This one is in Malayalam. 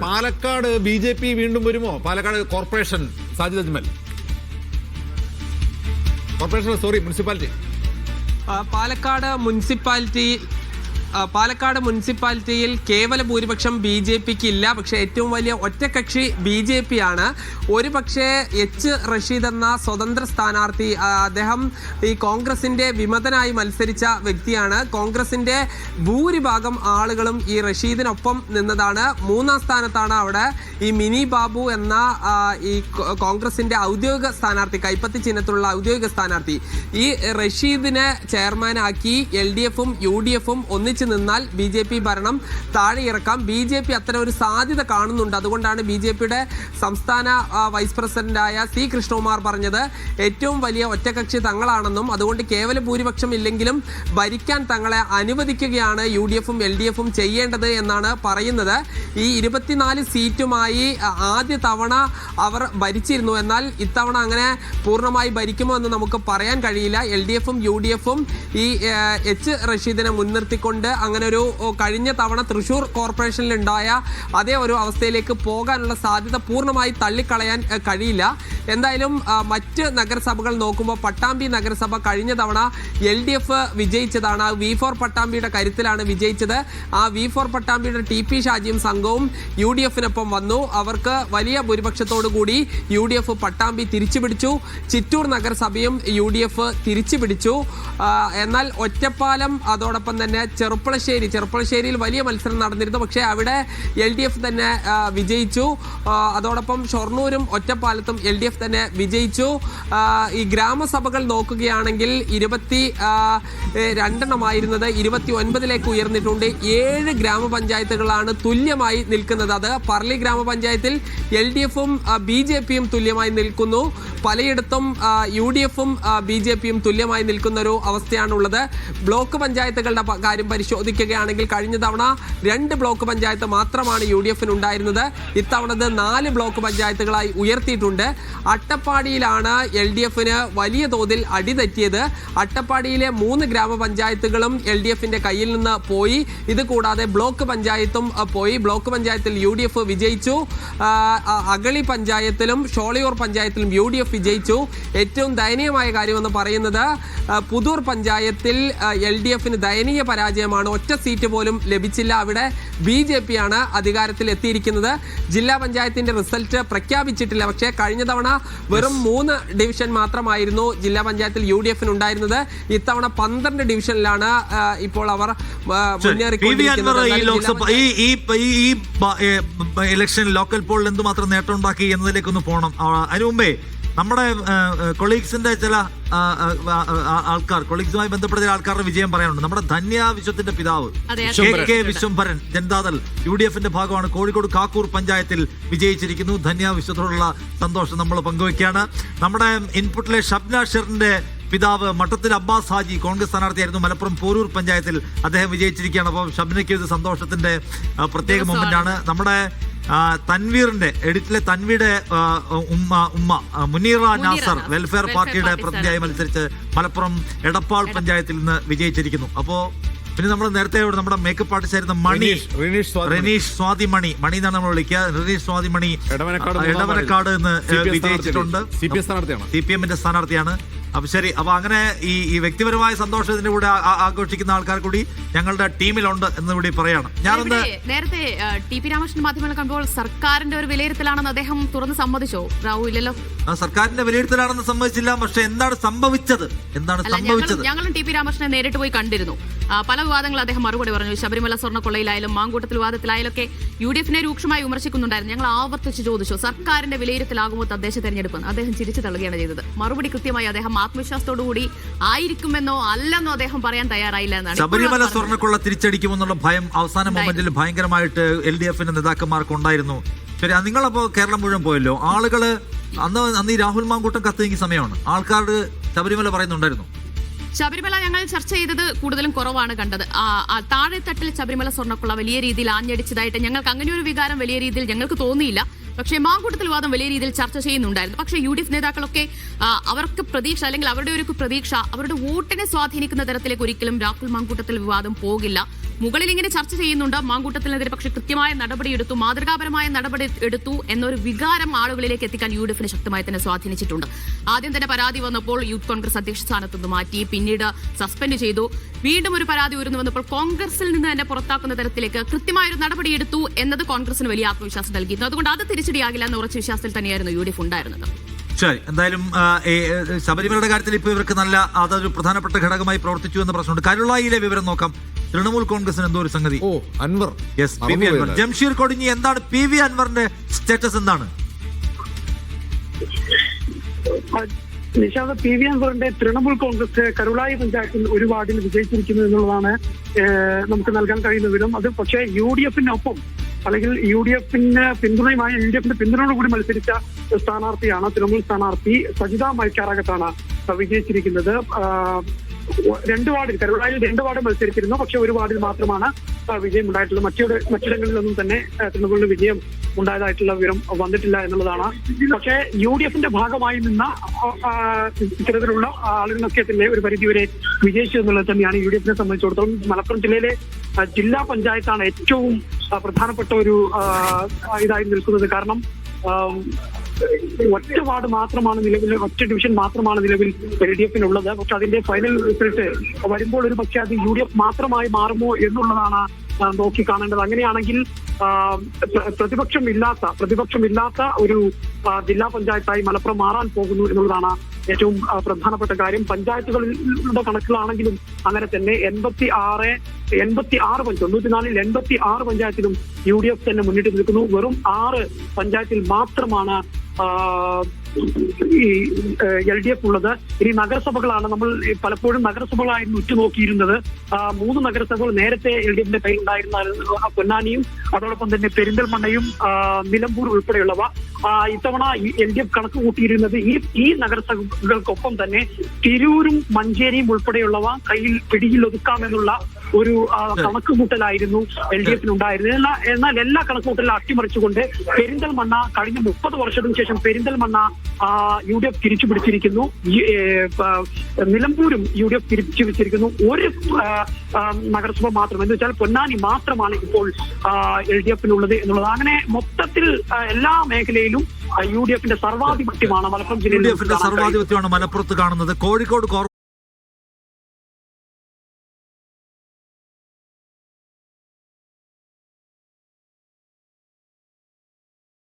പാലക്കാട് BJP വീണ്ടും വരുമോ? Palakkad corporation Sajid Ajmal, corporation municipality. Palakkad മുനിസിപ്പാലിറ്റിയിൽ കേവല ഭൂരിപക്ഷം BJPക്ക് ഇല്ല. പക്ഷേ ഏറ്റവും വലിയ ഒറ്റക്കക്ഷി BJP ആണ്. ഒരു പക്ഷേ റഷീദ് എന്ന സ്വതന്ത്ര സ്ഥാനാർത്ഥി, അദ്ദേഹം ഈ കോൺഗ്രസിന്റെ വിമതനായി മത്സരിച്ച വ്യക്തിയാണ്. കോൺഗ്രസിന്റെ ഭൂരിഭാഗം ആളുകളും ഈ റഷീദിനൊപ്പം നിന്നതാണ്. മൂന്നാം സ്ഥാനത്താണ് അവിടെ ഈ മിനി ബാബു എന്ന ഈ കോൺഗ്രസിന്റെ ഔദ്യോഗിക സ്ഥാനാർത്ഥി, കൈപ്പത്തി ചിഹ്നത്തിലുള്ള ഔദ്യോഗിക സ്ഥാനാർത്ഥി. ഈ റഷീദിനെ ചെയർമാനാക്കി LDFും UDFും ഒന്നിച്ച് നിന്നാൽ BJP ഭരണം താഴെ ഇറക്കാം. BJP അത്തരം ഒരു സാധ്യത കാണുന്നുണ്ട്. അതുകൊണ്ടാണ് BJPയുടെ സംസ്ഥാന വൈസ് പ്രസിഡന്റായ C കൃഷ്ണകുമാർ പറഞ്ഞത് ഏറ്റവും വലിയ ഒറ്റകക്ഷി തങ്ങളാണെന്നും അതുകൊണ്ട് കേവല ഭൂരിപക്ഷം ഇല്ലെങ്കിലും ഭരിക്കാൻ തങ്ങളെ അനുവദിക്കുകയാണ് UDFും LDFും ചെയ്യേണ്ടത് എന്നാണ് പറയുന്നത്. ഈ 24 സീറ്റുമായി ആദ്യ തവണ അവർ ഭരിച്ചിരുന്നു. എന്നാൽ ഇത്തവണ അങ്ങനെ പൂർണ്ണമായി ഭരിക്കുമോ എന്ന് നമുക്ക് പറയാൻ കഴിയില്ല. LDFും UDFും ഈ റഷീദിനെ മുൻനിർത്തിക്കൊണ്ട് അങ്ങനെ ഒരു കഴിഞ്ഞ തവണ തൃശ്ശൂർ കോർപ്പറേഷനിൽ ഉണ്ടായ അതേ ഒരു അവസ്ഥയിലേക്ക് പോകാനുള്ള സാധ്യത പൂർണ്ണമായി തള്ളിക്കളയാൻ കഴിയില്ല. എന്തായാലും മറ്റ് നഗരസഭകൾ നോക്കുമ്പോൾ പട്ടാമ്പി നഗരസഭ കഴിഞ്ഞ തവണ LDF വിജയിച്ചതാണ്. V4 പട്ടാമ്പിയുടെ കരുത്തിലാണ് വിജയിച്ചത്. ആ V4 പട്ടാമ്പിയുടെ TP ഷാജിയും സംഘവും UDFിനൊപ്പം വന്നു. അവർക്ക് വലിയ ഭൂരിപക്ഷത്തോടു കൂടി UDF പട്ടാമ്പി തിരിച്ചുപിടിച്ചു. ചിറ്റൂർ നഗരസഭയും UDF തിരിച്ചുപിടിച്ചു. എന്നാൽ ഒറ്റപ്പാലം, അതോടൊപ്പം തന്നെ ചെറുപ്പളശ്ശേരിയിൽ വലിയ മത്സരം നടന്നിരുന്നു. പക്ഷേ അവിടെ LDF തന്നെ വിജയിച്ചു. അതോടൊപ്പം ഷൊർണൂരും ഒറ്റപ്പാലത്തും LDF തന്നെ വിജയിച്ചു. ഈ ഗ്രാമസഭകൾ നോക്കുകയാണെങ്കിൽ 22 29 ഉയർന്നിട്ടുണ്ട്. 7 ഗ്രാമപഞ്ചായത്തുകളാണ് തുല്യമായി നിൽക്കുന്നത്. അത് പറളി ഗ്രാമപഞ്ചായത്തിൽ LDFും BJPയും തുല്യമായി നിൽക്കുന്നു. പലയിടത്തും UDFും BJPയും തുല്യമായി നിൽക്കുന്ന ഒരു അവസ്ഥയാണുള്ളത്. ബ്ലോക്ക് പഞ്ചായത്തുകളുടെ കാര്യം പരിശോധിക്കുകയാണെങ്കിൽ കഴിഞ്ഞ തവണ 2 ബ്ലോക്ക് പഞ്ചായത്ത് മാത്രമാണ് UDFിന് ഉണ്ടായിരുന്നത്. ഇത്തവണ 4 ബ്ലോക്ക് പഞ്ചായത്തുകളായി ഉയർത്തിയിട്ടുണ്ട്. അട്ടപ്പാടിയിലാണ് LDFിന് വലിയ തോതിൽ അടിതെറ്റിയത്. അട്ടപ്പാടിയിലെ 3 ഗ്രാമപഞ്ചായത്തുകളും LDFിന്റെ കയ്യിൽ നിന്ന് പോയി. ഇത് കൂടാതെ ബ്ലോക്ക് പഞ്ചായത്തും പോയി. ബ്ലോക്ക് പഞ്ചായത്തിൽ UDF വിജയിച്ചു. അഗളി പഞ്ചായത്തിലും ഷോളയൂർ പഞ്ചായത്തിലും UDF വിജയിച്ചു. ഏറ്റവും ദയനീയമായ കാര്യമെന്ന് പറയുന്നത് പുതൂർ പഞ്ചായത്തിൽ LDFിന് ദയനീയ പരാജയമാണ്. ഒറ്റ സീറ്റ് പോലും ലഭിച്ചില്ല. അവിടെ BJPയാണ് അധികാരത്തിൽ എത്തിയിരിക്കുന്നത്. ജില്ലാ പഞ്ചായത്തിന്റെ റിസൾട്ട് പ്രഖ്യാപിച്ചിട്ടില്ല. പക്ഷേ കഴിഞ്ഞ തവണ വെറും 3 ഡിവിഷൻ മാത്രമായിരുന്നു ജില്ലാ പഞ്ചായത്തിൽ UDFിന് ഉണ്ടായിരുന്നത്. ഇത്തവണ 12 ഡിവിഷനിലാണ് ഇപ്പോൾ അവർ ഇലക്ഷൻ ലോക്കൽ പോളിൽ എന്തുമാത്രം നേട്ടം ഉണ്ടാക്കി എന്നതിലേക്കൊന്ന് പോകണം. അതിനു മുമ്പേ നമ്മുടെ കൊളീഗ്സിന്റെ ചില കൊളീഗ്സുമായി ബന്ധപ്പെട്ട ചില ആൾക്കാരുടെ വിജയം പറയാനുണ്ട്. നമ്മുടെ ധന്യ വിശ്വത്തിന്റെ പിതാവ് KK വിശ്വംഭരൻ ജനതാദൾ UDFിന്റെ ഭാഗമാണ്. കോഴിക്കോട് കാക്കൂർ പഞ്ചായത്തിൽ വിജയിച്ചിരിക്കുന്നു. ധന്യ വിശ്വത്തോടുള്ള സന്തോഷം നമ്മൾ പങ്കുവയ്ക്കുകയാണ്. നമ്മുടെ ഇൻപുട്ടിലെ ഷബ്ന ഷെറിന്റെ പിതാവ് മട്ടത്തിൽ അബ്ബാസ് ഹാജി കോൺഗ്രസ് സ്ഥാനാർത്ഥിയായിരുന്നു. മലപ്പുറം പോരൂർ പഞ്ചായത്തിൽ അദ്ദേഹം വിജയിച്ചിരിക്കുകയാണ്. അപ്പോൾ ഷബ്നയ്ക്ക് ഇത് സന്തോഷത്തിന്റെ പ്രത്യേക മൊമെന്റാണ്. നമ്മുടെ തൻവീറിന്റെ എഡിറ്റിലെ തൻവിയുടെ ഉമ്മ മുനീറ നാസർ വെൽഫെയർ പാർട്ടിയുടെ പ്രതിനിധിയായി മത്സരിച്ച് മലപ്പുറം എടപ്പാൾ പഞ്ചായത്തിൽ നിന്ന് വിജയിച്ചിരിക്കുന്നു. അപ്പോ പിന്നെ നമ്മൾ നേരത്തെ നമ്മുടെ മേക്കപ്പ് ആർട്ടിസ്റ്റ് മണി റെനീഷ് സ്വാതി മണി എന്നാണ് നമ്മൾ വിളിക്കുക. റെനീഷ് സ്വാതി മണി എടവനക്കാട് നിന്ന് വിജയിച്ചിട്ടുണ്ട്. CPMന്റെ സ്ഥാനാർത്ഥിയാണ്. അപ്പൊ ശരി, അപ്പൊ അങ്ങനെ ഈ വ്യക്തിപരമായ സന്തോഷത്തിന്റെ കൂടെ ആഘോഷിക്കുന്ന ആൾക്കാർ കൂടി ഞങ്ങളുടെ ടീമിലുണ്ട് എന്ന് കൂടി പറയാണ്. ഞാനൊന്ന് നേരത്തെ TP രാമകൃഷ്ണൻ മാധ്യമങ്ങൾ കണ്ടപ്പോൾ സർക്കാരിന്റെ ഒരു വിലയിരുത്തലാണെന്ന് അദ്ദേഹം തുറന്ന് സമ്മതിച്ചോ? രാഹു ഇല്ലല്ലോ. സർക്കാരിന്റെ വിലയിരുത്തലാണെന്ന് സമ്മതിച്ചില്ല. പക്ഷെ എന്താണ് സംഭവിച്ചത്? ഞങ്ങളും TP രാമകൃഷ്ണനെ നേരിട്ട് പോയി കണ്ടിരുന്നു. പല വിവാദങ്ങൾ അദ്ദേഹം മറുപടി പറഞ്ഞു. ശബരിമല സ്വർണ്ണക്കൊള്ളയിലായാലും മാങ്കൂട്ടത്തിൽ വിവാദത്തിലായാലും ഒക്കെ UDFിനെ രൂക്ഷമായി വിമർശിക്കുന്നുണ്ടായിരുന്നു. ഞങ്ങൾ ആവർത്തിച്ച് ചോദിച്ചു സർക്കാരിന്റെ വിലയിരുത്തലാകുമോ തദ്ദേശ തെരഞ്ഞെടുപ്പ്? അദ്ദേഹം ചിരിച്ചു തള്ളുകയാണ് ചെയ്തത്. മറുപടി കൃത്യമായി അദ്ദേഹം ആത്മവിശ്വാസത്തോടുകൂടി ആയിരിക്കുമെന്നോ അല്ലെന്നോ അദ്ദേഹം പറയാൻ തയ്യാറായില്ല എന്നാണ്. ശബരിമല സ്വർണ്ണക്കൊള്ള തിരിച്ചടിക്കുമെന്നുള്ള ഭയം അവസാന മൊമെന്റിൽ ഭയങ്കരമായിട്ട് LDFിന്റെ നേതാക്കന്മാർക്ക് ഉണ്ടായിരുന്നു. ശരി, നിങ്ങളപ്പോ കേരളം മുഴുവൻ പോയല്ലോ. ആളുകള് അന്ന് ഈ രാഹുൽ മാങ്കൂട്ടം കത്തിയെങ്കിൽ സമയമാണ്. ആൾക്കാർ ശബരിമല പറയുന്നുണ്ടായിരുന്നു. ശബരിമല ഞങ്ങൾ ചർച്ച ചെയ്തത് കൂടുതലും കുറവാണ് കണ്ടത്. താഴെത്തട്ടിൽ ശബരിമല സ്വർണ്ണക്കൊള്ള വലിയ രീതിയിൽ ആഞ്ഞടിച്ചതായിട്ട് ഞങ്ങൾക്ക് അങ്ങനെ ഒരു വികാരം വലിയ രീതിയിൽ ഞങ്ങൾക്ക് തോന്നിയില്ല. പക്ഷേ മാങ്കൂട്ടത്തിൽ വാദം വലിയ രീതിയിൽ ചർച്ച ചെയ്യുന്നുണ്ടായിരുന്നു. പക്ഷേ UDF നേതാക്കളൊക്കെ അവർക്ക് പ്രതീക്ഷ, അല്ലെങ്കിൽ അവരുടെ ഒരു പ്രതീക്ഷ അവരുടെ വോട്ടിനെ സ്വാധീനിക്കുന്ന തരത്തിലേക്ക് ഒരിക്കലും രാഹുൽ മാങ്കൂട്ടത്തിൽ വിവാദം പോകില്ല. മുകളിൽ ഇങ്ങനെ ചർച്ച ചെയ്യുന്നുണ്ട് മാങ്കൂട്ടത്തിനെതിരെ, പക്ഷെ കൃത്യമായ നടപടിയെടുത്തു, മാതൃകാപരമായ നടപടി എടുത്തു എന്നൊരു വികാരം ആളുകളിലേക്ക് എത്തിക്കാൻ UDF ശക്തമായി തന്നെ സ്വാധീനിച്ചിട്ടുണ്ട്. ആദ്യം തന്നെ പരാതി വന്നപ്പോൾ യൂത്ത് കോൺഗ്രസ് അധ്യക്ഷ സ്ഥാനത്ത് നിന്ന് മാറ്റി, പിന്നീട് സസ്പെൻഡ് ചെയ്തു. വീണ്ടും ഒരു പരാതി ഉയർന്നു വന്നപ്പോൾ കോൺഗ്രസിൽ നിന്ന് തന്നെ പുറത്താക്കുന്ന തരത്തിലേക്ക് കൃത്യമായൊരു നടപടിയെടുത്തു എന്നത് കോൺഗ്രസിന് വലിയ ആത്മവിശ്വാസം നൽകിയിരുന്നു. അതുകൊണ്ട് അത് തിരിച്ചടിയാകില്ല എന്ന ഉറച്ച വിശ്വാസത്തിൽ തന്നെയായിരുന്നു UDF ഉണ്ടായിരുന്നത്. ശരി, എന്തായാലും ശബരിമലയുടെ കാര്യത്തിൽ ഇപ്പോൾ ഇവർക്ക് അതൊരു പ്രധാനപ്പെട്ട ഘടകമായി പ്രവർത്തിച്ചു എന്ന പ്രശ്നമുണ്ട്. കരുളായിലെ വിവരം നോക്കാം. തൃണമൂൽ കോൺഗ്രസിന് എന്തോ ഒരു സംഗതി. അൻവർ, PV അൻവർ, ജംഷീർ കൊടിഞ്ഞി, എന്താണ് PV അൻവറിന്റെ സ്റ്റാറ്റസ് എന്താണ്? നിഷാദ്, PV അൻവറിന്റെ തൃണമൂൽ കോൺഗ്രസ് കരുളായി പഞ്ചായത്തിൽ ഒരു വാർഡിൽ വിജയിച്ചിരിക്കുന്നു എന്നുള്ളതാണ് നമുക്ക് നൽകാൻ കഴിയുന്ന വിവരം. അത് പക്ഷേ UDF-നൊപ്പം അല്ലെങ്കിൽ UDF-ന് പിന്തുണയുമായി UDF-ന്റെ പിന്തുണയോട് കൂടി മത്സരിച്ച സ്ഥാനാർത്ഥിയാണ് തൃണമൂൽ സ്ഥാനാർത്ഥി സജിത മൈക്കാറാകത്താണ് വിജയിച്ചിരിക്കുന്നത്. 2 വാർഡിൽ, കരുളായിൽ 2 വാർഡ് മത്സരിച്ചിരുന്നു. പക്ഷെ ഒരു വാർഡിൽ മാത്രമാണ് വിജയം ഉണ്ടായിട്ടുള്ളത്. മറ്റിടങ്ങളിലൊന്നും തന്നെ തൃണമൂലിന് വിജയം ഉണ്ടായതായിട്ടുള്ള വിവരം വന്നിട്ടില്ല എന്നുള്ളതാണ്. പക്ഷേ UDF-ന്റെ ഭാഗമായി നിന്ന ഇത്തരത്തിലുള്ള ആളുകളൊക്കെ തന്നെ ഒരു പരിധിവരെ വിജയിച്ചു എന്നുള്ളത് തന്നെയാണ് UDF-നെ സംബന്ധിച്ചിടത്തോളം. മലപ്പുറം ജില്ലയിലെ ജില്ലാ പഞ്ചായത്താണ് ഏറ്റവും പ്രധാനപ്പെട്ട ഒരു ഇതായി നിൽക്കുന്നത്. കാരണം ഒറ്റ വാർഡ് മാത്രമാണ് നിലവിൽ, ഒറ്റ ഡിവിഷൻ മാത്രമാണ് നിലവിൽ LDF-നുള്ളത്. പക്ഷെ അതിന്റെ ഫൈനൽ റിസൾട്ട് വരുമ്പോൾ ഒരു പക്ഷേ അത് UDF മാത്രമായി മാറുമോ എന്നുള്ളതാണ് നോക്കി കാണേണ്ടത്. അങ്ങനെയാണെങ്കിൽ പ്രതിപക്ഷമില്ലാത്ത ഒരു ജില്ലാ പഞ്ചായത്തായി മലപ്പുറം മാറാൻ പോകുന്നു എന്നുള്ളതാണ് ഏറ്റവും പ്രധാനപ്പെട്ട കാര്യം. പഞ്ചായത്തുകളുടെ കണക്കിലാണെങ്കിലും അങ്ങനെ തന്നെ 86 94-ൽ 86 പഞ്ചായത്തിലും UDF തന്നെ മുന്നിട്ട് നിൽക്കുന്നു. വെറും 6 പഞ്ചായത്തിൽ മാത്രമാണ് ഈ LDF ഉള്ളത്. ഇനി നഗരസഭകളാണ്. നമ്മൾ പലപ്പോഴും നഗരസഭകളായിരുന്നു ഉറ്റുനോക്കിയിരുന്നത്. 3 നഗരസഭകൾ നേരത്തെ LDF-ന്റെ കയ്യിലുണ്ടായിരുന്ന പൊന്നാനിയും അതോടൊപ്പം തന്നെ പെരിന്തൽമണ്ണയും നിലമ്പൂർ ഉൾപ്പെടെയുള്ളവ. ഇത്തവണ LDF കണക്ക് കൂട്ടിയിരുന്നത് ഈ നഗരസഭകൾക്കൊപ്പം തന്നെ തിരൂരും മഞ്ചേരിയും ഉൾപ്പെടെയുള്ളവ കയ്യിൽ പിടിയിൽ ഒതുക്കാമെന്നുള്ള ഒരു കണക്കുകൂട്ടലായിരുന്നു LDF-നുണ്ടായിരുന്നത്. എന്നാൽ എല്ലാ കണക്കുകൂട്ടലും അട്ടിമറിച്ചുകൊണ്ട് പെരിന്തൽമണ്ണ കഴിഞ്ഞ 30 വർഷത്തിന് ശേഷം പെരിന്തൽമണ്ണ UDF തിരിച്ചു പിടിച്ചിരിക്കുന്നു. നിലമ്പൂരും UDF തിരിച്ചു പിടിച്ചിരിക്കുന്നു. ഒരു നഗരസഭ മാത്രം, എന്ന് വെച്ചാൽ പൊന്നാനി മാത്രമാണ് ഇപ്പോൾ LDF-നുള്ളത് എന്നുള്ളത്. അങ്ങനെ മൊത്തത്തിൽ എല്ലാ മേഖലയിലും UDF-ന്റെ സർവാധിപത്യമാണ് മലപ്പുറം ജില്ലയിൽ. സർവാധിപത്യമാണ് മലപ്പുറത്ത് കാണുന്നത്. കോഴിക്കോട്